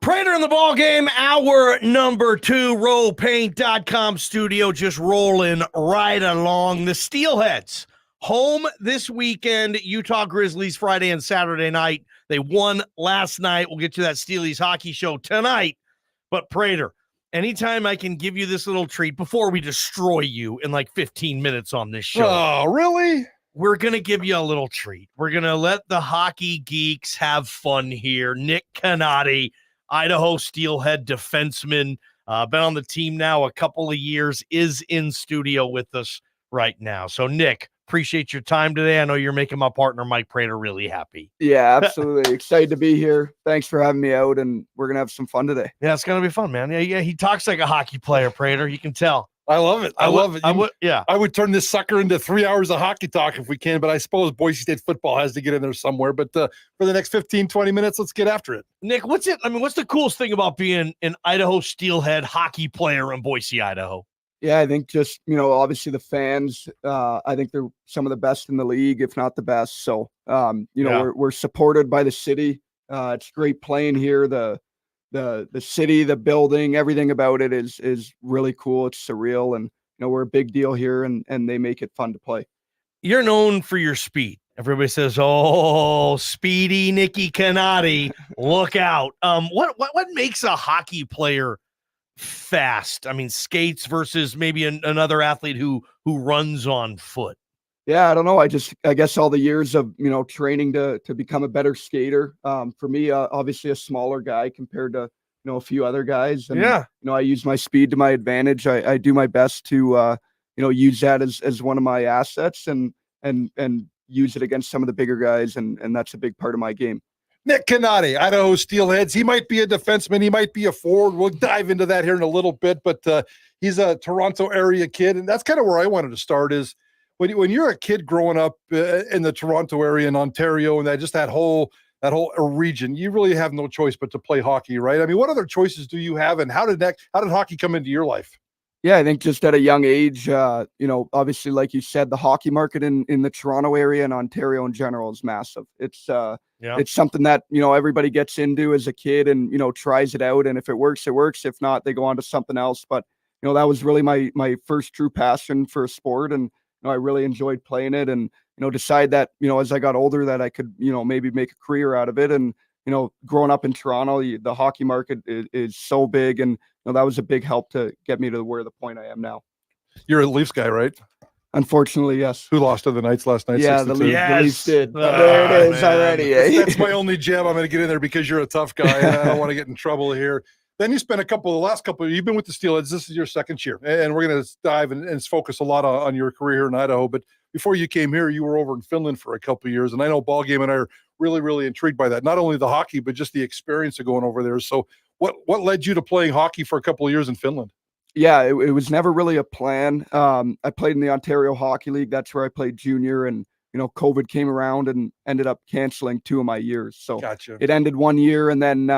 Prater the Ballgame, hour number 2, rollpaint.com studio, just rolling right along. The Steelheads, home this weekend, Utah Grizzlies, Friday and Saturday night. They won last night. We'll get to that Steelies hockey show tonight. But Prater, anytime I can give you this little treat before we destroy you in like 15 minutes on this show. Oh, really? We're going to give you a little treat. We're going to let the hockey geeks have fun here. Nick Canade, Idaho Steelhead defenseman, been on the team now a couple of years, is in studio with us right now. So, Nick, appreciate your time today. I know you're making my partner, Mike Prater, really happy. Yeah, absolutely. Excited to be here. Thanks for having me out, and we're going to have some fun today. Yeah, it's going to be fun, man. Yeah, he talks like a hockey player, Prater. You can tell. I love it. I love it. I would turn this sucker into 3 hours of hockey talk if we can, but I suppose Boise State football has to get in there somewhere. But for the next 15, 20 minutes, let's get after it. Nick, what's the coolest thing about being an Idaho Steelhead hockey player in Boise, Idaho? Yeah, I think just, obviously the fans, I think they're some of the best in the league, if not the best. So, we're supported by the city. It's great playing here. The city, the building, everything about it is really cool. It's surreal, and we're a big deal here, and they make it fun to play. You're known for your speed. Everybody says, "Oh, speedy Nicky Canade, look out!" What makes a hockey player fast? I mean, skates versus maybe another athlete who runs on foot. Yeah, I don't know. I guess all the years of, training to become a better skater. For me, obviously a smaller guy compared to, a few other guys. And, I use my speed to my advantage. I do my best to, use that as one of my assets and use it against some of the bigger guys. And that's a big part of my game. Nick Canade, Idaho Steelheads. He might be a defenseman. He might be a forward. We'll dive into that here in a little bit, but he's a Toronto area kid. And that's kind of where I wanted to start is, when you're a kid growing up in the Toronto area in Ontario and that whole region, you really have no choice but to play hockey, right? I mean, what other choices do you have, and how did hockey come into your life? Yeah, I think just at a young age, obviously, like you said, the hockey market in the Toronto area and Ontario in general is massive. It's something that, everybody gets into as a kid and, tries it out. And if it works, it works. If not, they go on to something else. But, that was really my first true passion for a sport. And I really enjoyed playing it, and, decide that, as I got older that I could, maybe make a career out of it. And, growing up in Toronto, the hockey market is so big, and that was a big help to get me to where the point I am now. You're a Leafs guy, right? Unfortunately, yes. Who lost to the Knights last night? Yeah, 6-2. the Leafs did. There it is already. That's my only gem. I'm going to get in there because you're a tough guy, and I don't want to get in trouble here. Then you spent the last couple, you've been with the Steelheads. This is your second year, and we're going to dive and focus a lot on your career here in Idaho. But before you came here, you were over in Finland for a couple of years, and I know Ballgame and I are really, really intrigued by that. Not only the hockey, but just the experience of going over there. So what led you to playing hockey for a couple of years in Finland? Yeah, it was never really a plan. I played in the Ontario Hockey League. That's where I played junior, and COVID came around and ended up canceling 2 of my years. So Gotcha. It ended 1 year, and then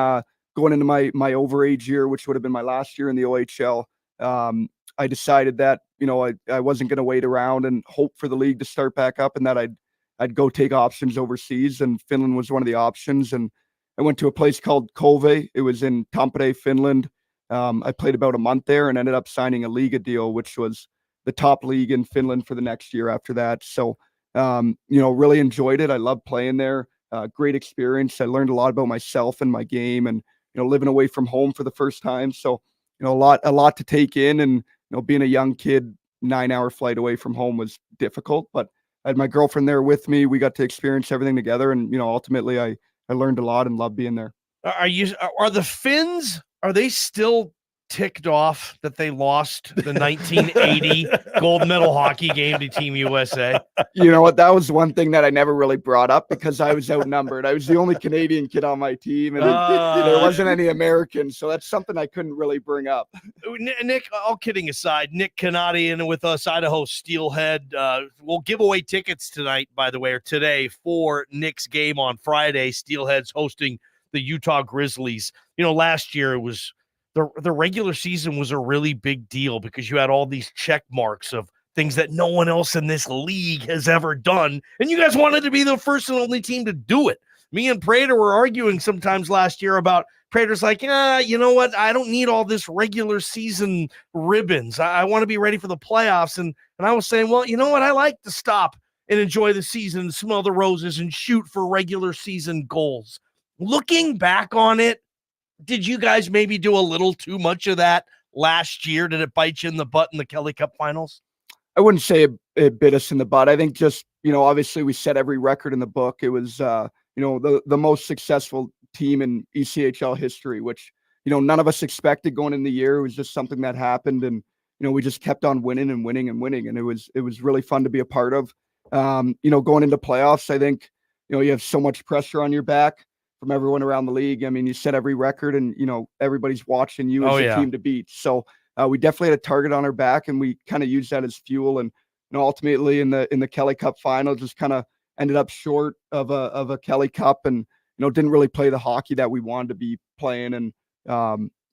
going into my overage year, which would have been my last year in the OHL, I decided that, I wasn't going to wait around and hope for the league to start back up, and that I'd go take options overseas, and Finland was one of the options. And I went to a place called Kove. It was in Tampere, Finland. I played about a month there and ended up signing a Liga deal, which was the top league in Finland for the next year after that. So, really enjoyed it. I loved playing there. Great experience. I learned a lot about myself and my game, and living away from home for the first time. So, a lot to take in, and, being a young kid, 9-hour flight away from home was difficult, but I had my girlfriend there with me. We got to experience everything together. And, ultimately I learned a lot and loved being there. Are the Finns, are they still ticked off that they lost the 1980 gold medal hockey game to Team USA? You know what? That was one thing that I never really brought up because I was outnumbered. I was the only Canadian kid on my team, and there wasn't any Americans. So that's something I couldn't really bring up. Nick, all kidding aside, Nick Canade in with us, Idaho Steelhead. We'll give away tickets tonight, by the way, or today for Nick's game on Friday. Steelheads hosting the Utah Grizzlies. Last year it was the regular season was a really big deal because you had all these check marks of things that no one else in this league has ever done, and you guys wanted to be the first and only team to do it. me and Prater were arguing sometimes last year about Prater's like, you know what? I don't need all this regular season ribbons. I want to be ready for the playoffs. And I was saying, well, you know what? I like to stop and enjoy the season and smell the roses and shoot for regular season goals. Looking back on it, did you guys maybe do a little too much of that last year? Did it bite you in the butt in the Kelly Cup finals? I wouldn't say it bit us in the butt. I think just, obviously we set every record in the book. It was, the most successful team in ECHL history, which, none of us expected going in the year. It was just something that happened. And, we just kept on winning and winning and winning. And it was really fun to be a part of. Going into playoffs, I think, you have so much pressure on your back from everyone around the league. I mean, you set every record and, everybody's watching you as a team to beat. So we definitely had a target on our back, and we kind of used that as fuel. And, ultimately in the Kelly Cup final, just kind of ended up short of a Kelly Cup, and, didn't really play the hockey that we wanted to be playing. And,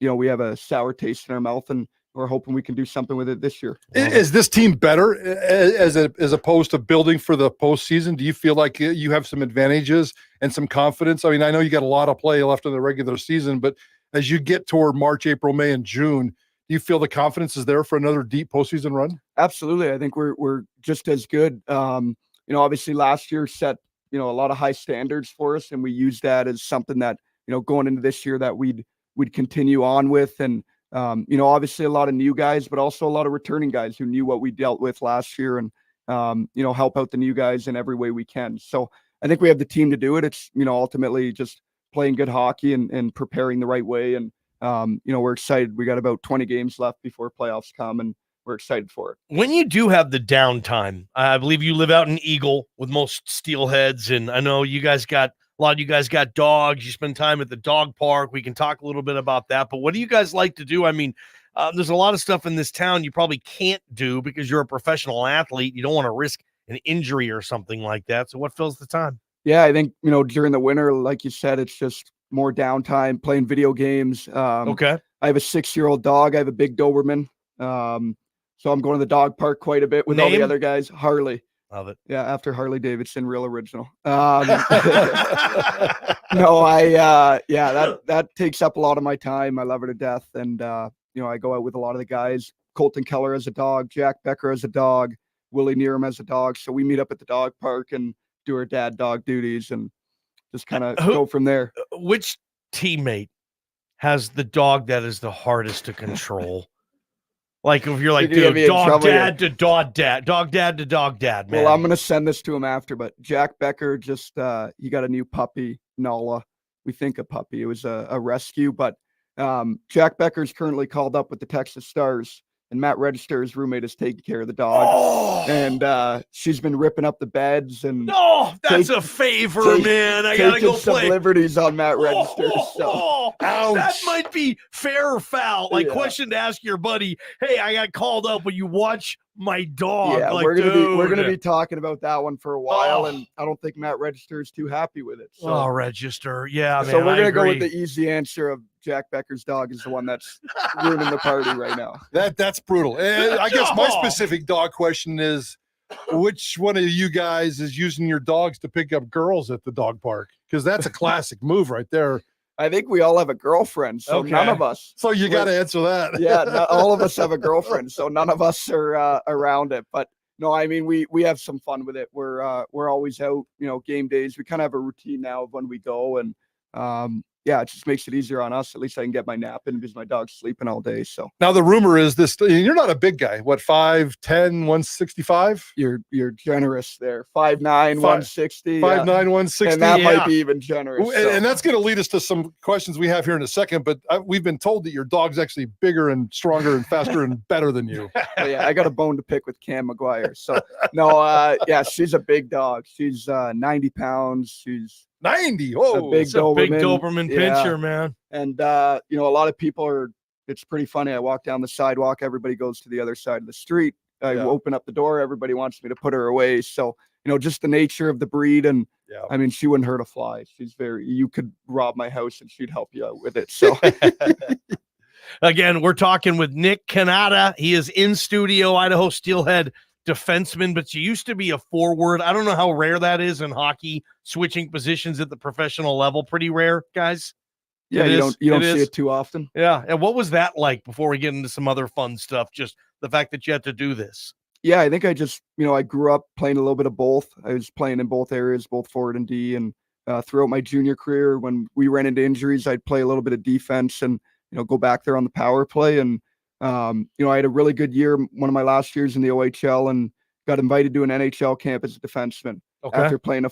we have a sour taste in our mouth, and we're hoping we can do something with it this year. Is this team better as opposed to building for the postseason? Do you feel like you have some advantages and some confidence? I mean, I know you got a lot of play left in the regular season, but as you get toward March, April, May, and June, do you feel the confidence is there for another deep postseason run? Absolutely. I think we're just as good. Obviously last year set, a lot of high standards for us, and we used that as something that, going into this year that we'd continue on with. And, obviously a lot of new guys, but also a lot of returning guys who knew what we dealt with last year, and, help out the new guys in every way we can. So I think we have the team to do it. It's, ultimately just playing good hockey and preparing the right way. And, we're excited. We got about 20 games left before playoffs come, and we're excited for it. When you do have the downtime, I believe you live out in Eagle with most Steelheads, and I know a lot of you guys got dogs. You spend time at the dog park. We can talk a little bit about that, but what do you guys like to do? I mean, there's a lot of stuff in this town you probably can't do because you're a professional athlete. You don't want to risk an injury or something like that. So what fills the time? Yeah, I think, during the winter, like you said, it's just more downtime, playing video games. Okay. I have a 6-year-old dog. I have a big Doberman. So I'm going to the dog park quite a bit with all the other guys. Harley. Love it. Yeah, after Harley Davidson, real original. That takes up a lot of my time. I love her to death. And, I go out with a lot of the guys. Colton Keller as a dog, Jack Becker as a dog, Willie Neeram as a dog. So we meet up at the dog park and do our dad dog duties and just kind of go from there. Which teammate has the dog that is the hardest to control? Like if you're like, dude, dog dad to dog dad, man. Well, I'm going to send this to him after, but Jack Becker just, he got a new puppy, Nala. We think a puppy. It was a rescue, but Jack Becker's currently called up with the Texas Stars, and Matt Register, his roommate, is taking care of the dog. Oh. And she's been ripping up the beds. And that's a favor, man. I got to go play. Some liberties on Matt Register. That might be fair or foul. Like, question to ask your buddy, hey, I got called up, but you watch my dog. Yeah, like, we're gonna be talking about that one for a while, and I don't think Matt Register is too happy with it. So. Register, yeah, man. So we're gonna go with the easy answer of Jack Becker's dog is the one that's ruining the party right now. That's brutal. I guess my specific dog question is, which one of you guys is using your dogs to pick up girls at the dog park? Because that's a classic move right there. I think we all have a girlfriend, so none of us. So you got to answer that. Yeah, all of us have a girlfriend, so none of us are around it. But no, I mean, we have some fun with it. We're always out, game days. We kind of have a routine now of when we go, and it just makes it easier on us. At least I can get my nap in because my dog's sleeping all day. So now the rumor is this: you're not a big guy. What, 5'10", 165? You're generous there. 5'9", 160. 5'9", 160. And that might be even generous. And that's going to lead us to some questions we have here in a second. But we've been told that your dog's actually bigger and stronger and faster and better than you. I got a bone to pick with Cam McGuire. So no, she's a big dog. She's 90 pounds. She's 90. Oh, a big Doberman pincher, man. And a lot of people it's pretty funny. I walk down the sidewalk, everybody goes to the other side of the street. I open up the door, everybody wants me to put her away. So, just the nature of the breed. And I mean, she wouldn't hurt a fly. You could rob my house and she'd help you out with it. So again, we're talking with Nick Canade. He is in studio, Idaho Steelhead defenseman, but you used to be a forward. I don't know how rare that is in hockey, switching positions at the professional level. Pretty rare, guys. Yeah, you don't see it too often. Yeah. And what was that like before we get into some other fun stuff? Just the fact that you had to do this. Yeah, I think I just, I grew up playing a little bit of both. I was playing in both areas, both forward and D. And throughout my junior career, when we ran into injuries, I'd play a little bit of defense and, go back there on the power play. And, I had a really good year, one of my last years in the OHL, and got invited to an NHL camp as a defenseman after playing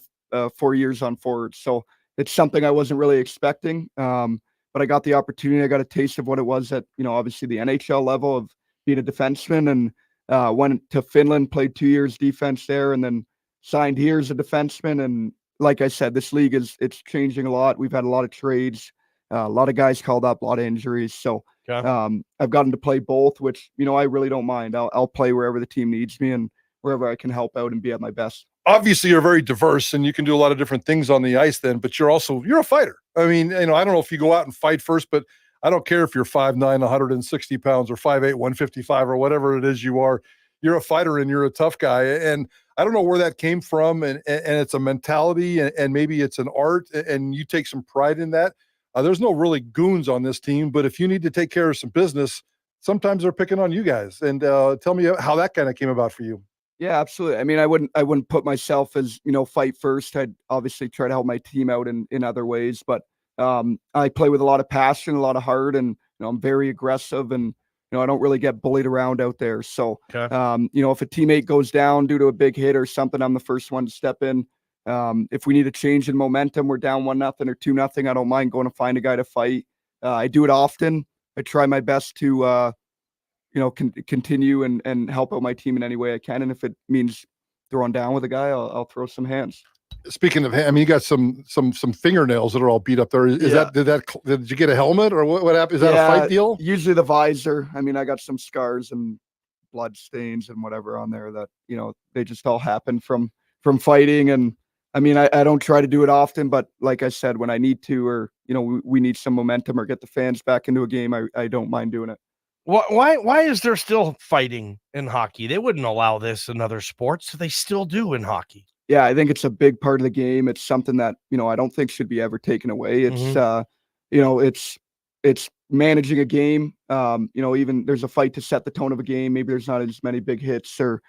4 years on forward. So it's something I wasn't really expecting. But I got the opportunity. I got a taste of what it was at, obviously the NHL level of being a defenseman, and went to Finland, played 2 years defense there, and then signed here as a defenseman. And like I said, this league it's changing a lot. We've had a lot of trades, a lot of guys called up, a lot of injuries. So I've gotten to play both, which, I really don't mind. I'll play wherever the team needs me and wherever I can help out and be at my best. Obviously you're very diverse and you can do a lot of different things on the ice then, but you're a fighter. I mean, I don't know if you go out and fight first, but I don't care if you're 5'9", 160 pounds or 5'8", 155 or whatever it is you are. You're a fighter and you're a tough guy. And I don't know where that came from. And it's a mentality and maybe it's an art and you take some pride in that. There's no really goons on this team, but if you need to take care of some business, sometimes they're picking on you guys. And tell me how that kind of came about for you. Yeah, absolutely. I mean, I wouldn't put myself as, fight first. I'd obviously try to help my team out in other ways, but I play with a lot of passion, a lot of heart, and I'm very aggressive, and I don't really get bullied around out there. So if a teammate goes down due to a big hit or something, I'm the first one to step in. If we need a change in momentum, we're down 1-0 or 2-0, I don't mind going to find a guy to fight. I do it often. I try my best to continue and help out my team in any way I can. And if it means throwing down with a guy, I'll throw some hands. Speaking of, I mean, you got some fingernails that are all beat up there. Did you get a helmet or what happened? Is that a fight deal? Usually the visor. I mean, I got some scars and blood stains and whatever on there that, they just all happen from fighting. And I mean, I don't try to do it often, but like I said, when I need to, or, we need some momentum or get the fans back into a game, I don't mind doing it. Why is there still fighting in hockey? They wouldn't allow this in other sports. They still do in hockey. Yeah, I think it's a big part of the game. It's something that, I don't think should be ever taken away. It's, it's managing a game. Even there's a fight to set the tone of a game. Maybe there's not as many big hits or,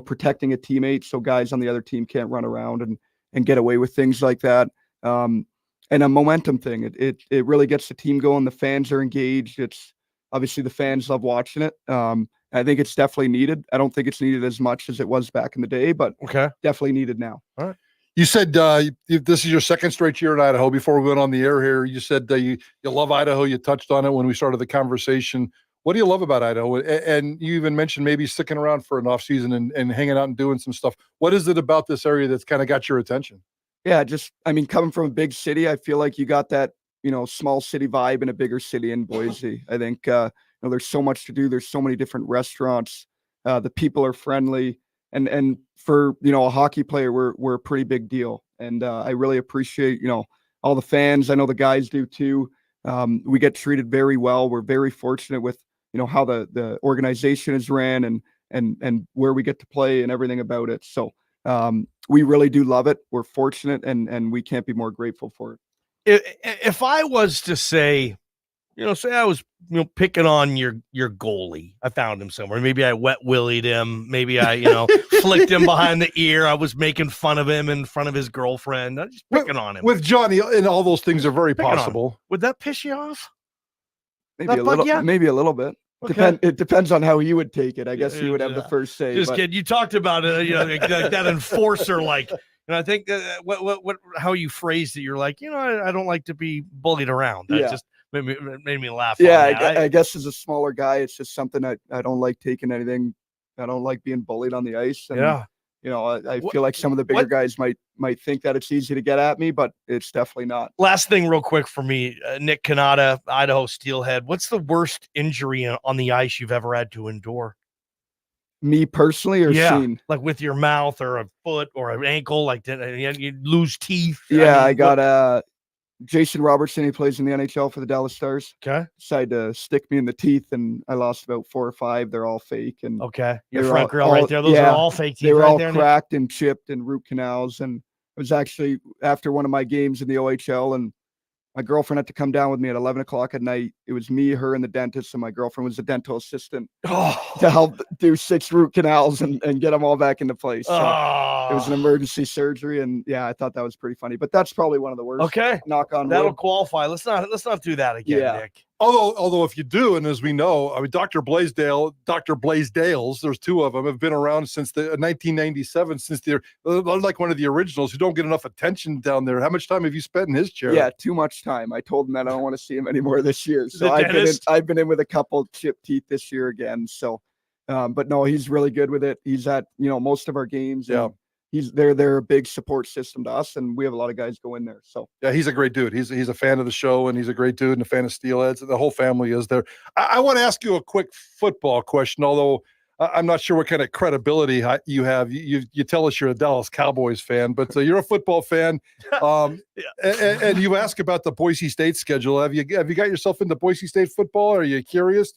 protecting a teammate so guys on the other team can't run around and get away with things like that. And a momentum thing. It really gets the team going. The fans are engaged. It's obviously the fans love watching it. I think it's definitely needed. I don't think it's needed as much as it was back in the day, but definitely needed now. All right. You said this is your second straight year in Idaho. Before we went on the air here, you said you love Idaho. You touched on it when we started the conversation. What do you love about Idaho? And you even mentioned maybe sticking around for an off season and hanging out and doing some stuff. What is it about this area that's kind of got your attention? Yeah, coming from a big city, I feel like you got that, small city vibe in a bigger city in Boise. I think, there's so much to do. There's so many different restaurants. The people are friendly, and for, a hockey player, we're a pretty big deal. And I really appreciate, all the fans. I know the guys do too. We get treated very well. We're very fortunate with, how the organization is ran and where we get to play and everything about it. So we really do love it. We're fortunate and we can't be more grateful for it. If I was to say, say I was, picking on your goalie, I found him somewhere. Maybe I wet willied him. Maybe I, flicked him behind the ear. I was making fun of him in front of his girlfriend. I'm just picking on him. With Johnny, and all those things are very possible. Would that piss you off? Maybe a little bit. Okay. It depends on how he would take it. I guess he would have the first say. Just kidding. You talked about it, like that enforcer, like. And I think how you phrased it, you're like, I don't like to be bullied around. That just made me laugh. Yeah, I guess as a smaller guy, it's just something I don't like taking anything. I don't like being bullied on the ice. And, I feel like some of the bigger guys might think that it's easy to get at me, but it's definitely not. Last thing real quick for me, Nick Canade, Idaho Steelhead. What's the worst injury on the ice you've ever had to endure? Me personally, or seen? Like with your mouth or a foot or an ankle, like you lose teeth. Yeah, I got Jason Robertson, he plays in the NHL for the Dallas Stars. Okay. Decided to stick me in the teeth, and I lost about 4 or 5. They're all fake. And Okay. Your they were front grill right there. Those are all fake teeth they were right all there, Nick? cracked and chipped and root canals. And it was actually after one of my games in the OHL, and my girlfriend had to come down with me at 11 o'clock at night. It was me, her, and the dentist, and my girlfriend was a dental assistant to help do 6 root canals and get them all back into place. So it was an emergency surgery, and yeah, I thought that was pretty funny. But that's probably one of the worst. Okay. Knock on That'll wood. qualify. Let's not do that again, Yeah. Nick. Although if you do, and as we know, I mean, Dr. Blaisdells, there's 2 of them, have been around since the 1997, since they're like one of the originals who don't get enough attention down there. How much time have you spent in his chair? Yeah, too much time. I told him that I don't want to see him anymore this year. So The I've been in with a couple chipped teeth this year again. So, but no, he's really good with it. He's at, most of our games. Yeah. They're a big support system to us, and we have a lot of guys go in there. So yeah, he's a great dude. He's a fan of the show, and he's a great dude and a fan of Steelheads. The whole family is there. I want to ask you a quick football question, although I'm not sure what kind of credibility you have. You tell us you're a Dallas Cowboys fan, but you're a football fan, and you ask about the Boise State schedule. Have you got yourself into Boise State football? Are you curious?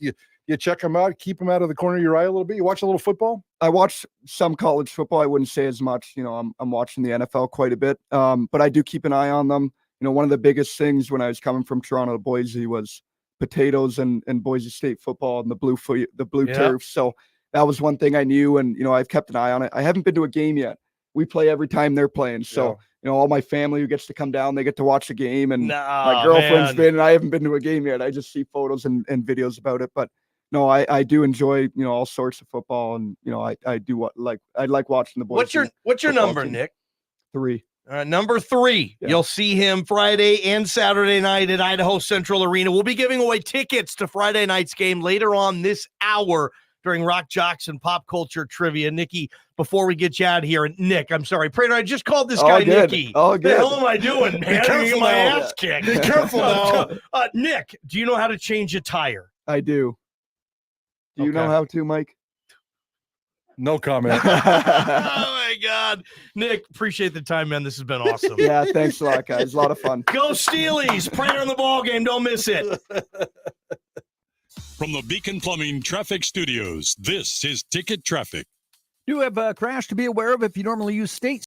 You check them out, keep them out of the corner of your eye a little bit. You watch a little football? I watch some college football. I wouldn't say as much. I'm watching the NFL quite a bit, but I do keep an eye on them. One of the biggest things when I was coming from Toronto to Boise was potatoes and Boise State football and the blue turf. So that was one thing I knew, and I've kept an eye on it. I haven't been to a game yet. We play every time they're playing, so all my family who gets to come down, they get to watch a game, and my girlfriend's been. And I haven't been to a game yet. I just see photos and videos about it, but. No, I do enjoy, all sorts of football, and I like watching the boys. What's your number, team. Nick? 3. Number 3. Yeah. You'll see him Friday and Saturday night at Idaho Central Arena. We'll be giving away tickets to Friday night's game later on this hour during Rock Jocks and Pop Culture Trivia. Nikki, before we get you out of here, Nick, I'm sorry, Prater, I just called this guy Nicky. Oh, good. What the hell am I doing, man? I'm getting my ass kicked. Be careful now. Nick, do you know how to change a tire? I do. Do you know how to, Mike? No comment. Oh, my God. Nick, appreciate the time, man. This has been awesome. Yeah, thanks a lot, guys. A lot of fun. Go Steelies. Prater the ball game. Don't miss it. From the Beacon Plumbing Traffic Studios, this is Ticket Traffic. Do have a crash to be aware of if you normally use State